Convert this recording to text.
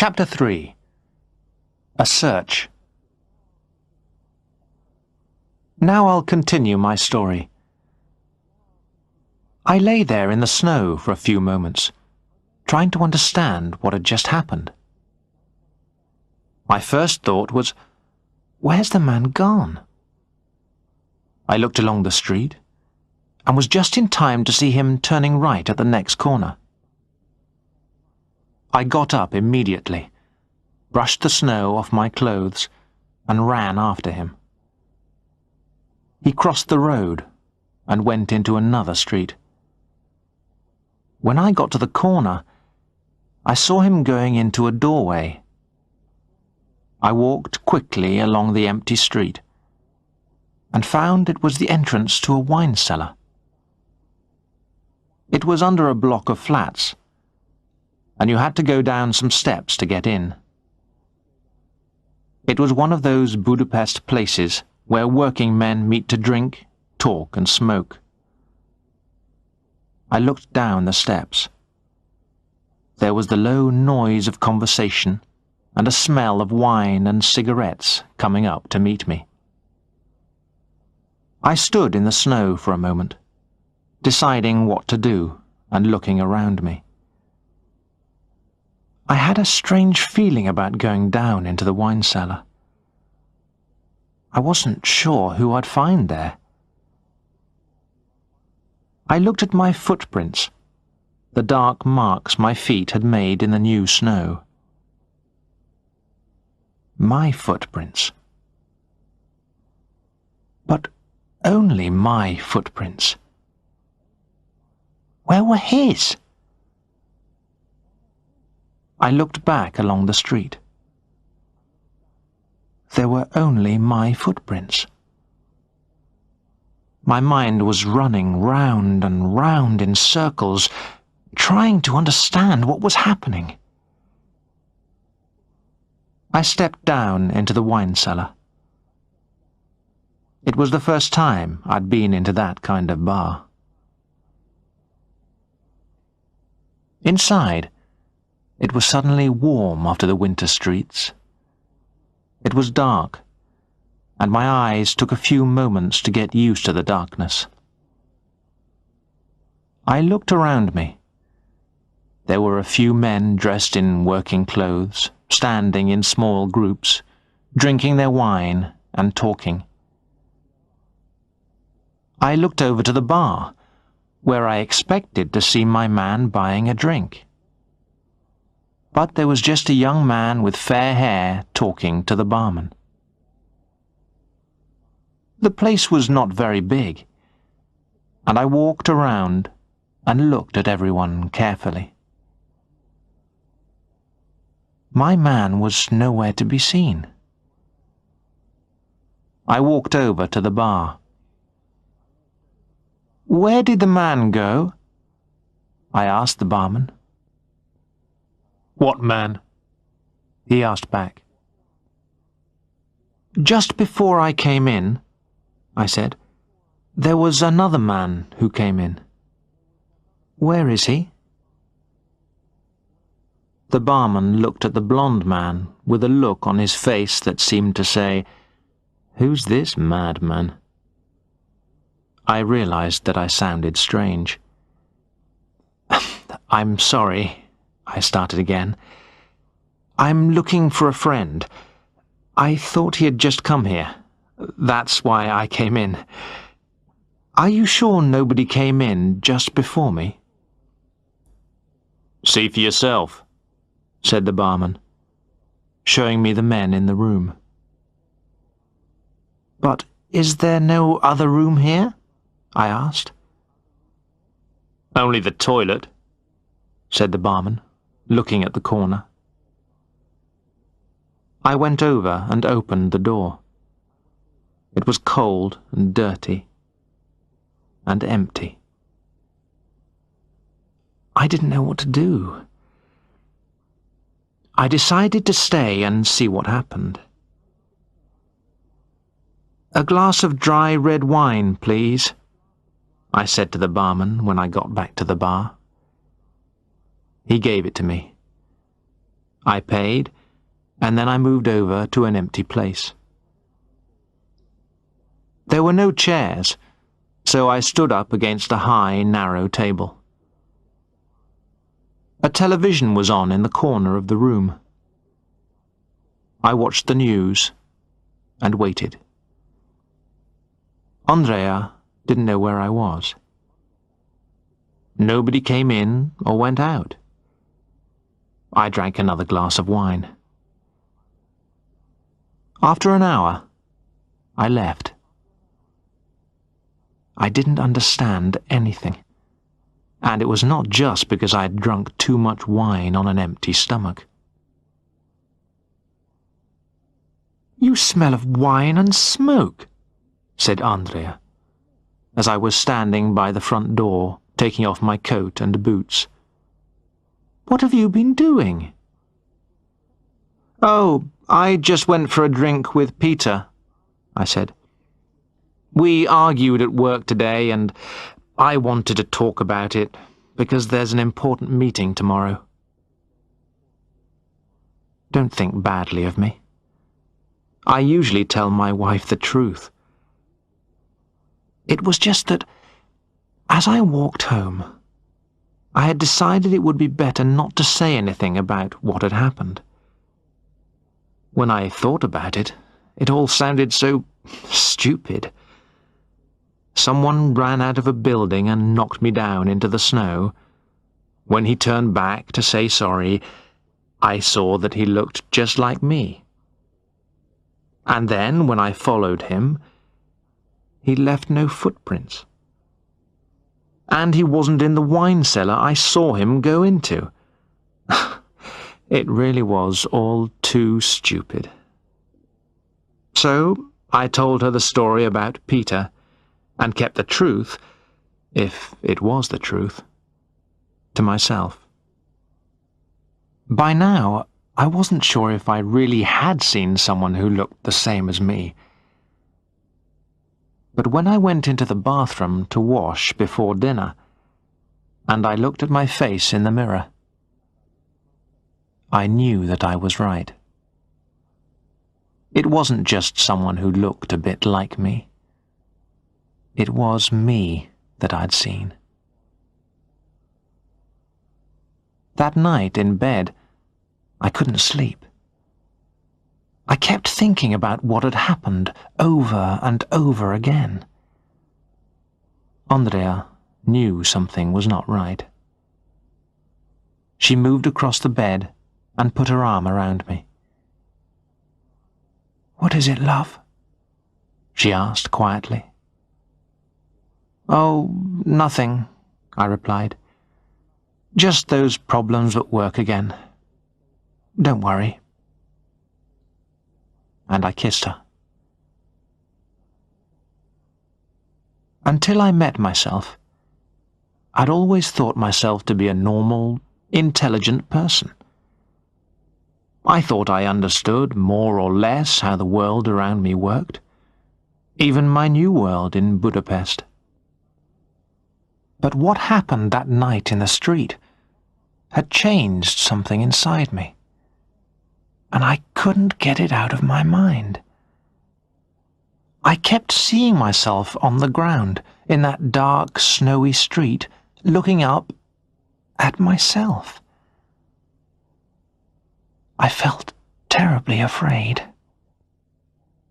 Chapter 3. A Search. Now I'll continue my story. I lay there in the snow for a few moments, trying to understand what had just happened. My first thought was, where's the man gone? I looked along the street, and was just in time to see him turning right at the next corner. I got up immediately, brushed the snow off my clothes, and ran after him. He crossed the road and went into another street. When I got to the corner, I saw him going into a doorway. I walked quickly along the empty street and found it was the entrance to a wine cellar. It was under a block of flats, and you had to go down some steps to get in. It was one of those Budapest places where working men meet to drink, talk and smoke. I looked down the steps. There was the low noise of conversation and a smell of wine and cigarettes coming up to meet me. I stood in the snow for a moment, deciding what to do and looking around me. I had a strange feeling about going down into the wine cellar. I wasn't sure who I'd find there. I looked at my footprints, the dark marks my feet had made in the new snow. My footprints. But only my footprints. Where were his? I looked back along the street. There were only my footprints. My mind was running round and round in circles, trying to understand what was happening. I stepped down into the wine cellar. It was the first time I'd been into that kind of bar. Inside, it was suddenly warm after the winter streets. It was dark, and my eyes took a few moments to get used to the darkness. I looked around me. There were a few men dressed in working clothes, standing in small groups, drinking their wine and talking. I looked over to the bar, where I expected to see my man buying a drink. But there was just a young man with fair hair talking to the barman. The place was not very big, and I walked around and looked at everyone carefully. My man was nowhere to be seen. I walked over to the bar. "Where did the man go?" I asked the barman. "What man?" he asked back. "Just before I came in," I said, "there was another man who came in. Where is he?" The barman looked at the blonde man with a look on his face that seemed to say, "Who's this madman?" I realized that I sounded strange. "I'm sorry," I started again. "I'm looking for a friend. I thought he had just come here. That's why I came in. Are you sure nobody came in just before me?" "See for yourself," said the barman, showing me the men in the room. "But is there no other room here?" I asked. "Only the toilet," said the barman, looking at the corner. I went over and opened the door. It was cold and dirty and empty. I didn't know what to do. I decided to stay and see what happened. "A glass of dry red wine, please," I said to the barman when I got back to the bar. He gave it to me. I paid, and then I moved over to an empty place. There were no chairs, so I stood up against a high, narrow table. A television was on in the corner of the room. I watched the news and waited. Andrea didn't know where I was. Nobody came in or went out. I drank another glass of wine. After an hour, I left. I didn't understand anything, and it was not just because I had drunk too much wine on an empty stomach. "You smell of wine and smoke," said Andrea, as I was standing by the front door, taking off my coat and boots. "What have you been doing?" "Oh, I just went for a drink with Peter," I said. "We argued at work today, and I wanted to talk about it, because there's an important meeting tomorrow." Don't think badly of me. I usually tell my wife the truth. It was just that, as I walked home, I had decided it would be better not to say anything about what had happened. When I thought about it, it all sounded so stupid. Someone ran out of a building and knocked me down into the snow. When he turned back to say sorry, I saw that he looked just like me. And then, when I followed him, he left no footprints. And he wasn't in the wine cellar I saw him go into. It really was all too stupid. So I told her the story about Peter, and kept the truth, if it was the truth, to myself. By now, I wasn't sure if I really had seen someone who looked the same as me. But when I went into the bathroom to wash before dinner, and I looked at my face in the mirror, I knew that I was right. It wasn't just someone who looked a bit like me. It was me that I'd seen. That night in bed, I couldn't sleep. I kept thinking about what had happened over and over again. Andrea knew something was not right. She moved across the bed and put her arm around me. "What is it, love?" she asked quietly. "Oh, nothing," I replied. "Just those problems at work again. Don't worry." And I kissed her. Until I met myself, I'd always thought myself to be a normal, intelligent person. I thought I understood more or less how the world around me worked, even my new world in Budapest. But what happened that night in the street had changed something inside me, and I couldn't get it out of my mind. I kept seeing myself on the ground in that dark, snowy street, looking up at myself. I felt terribly afraid.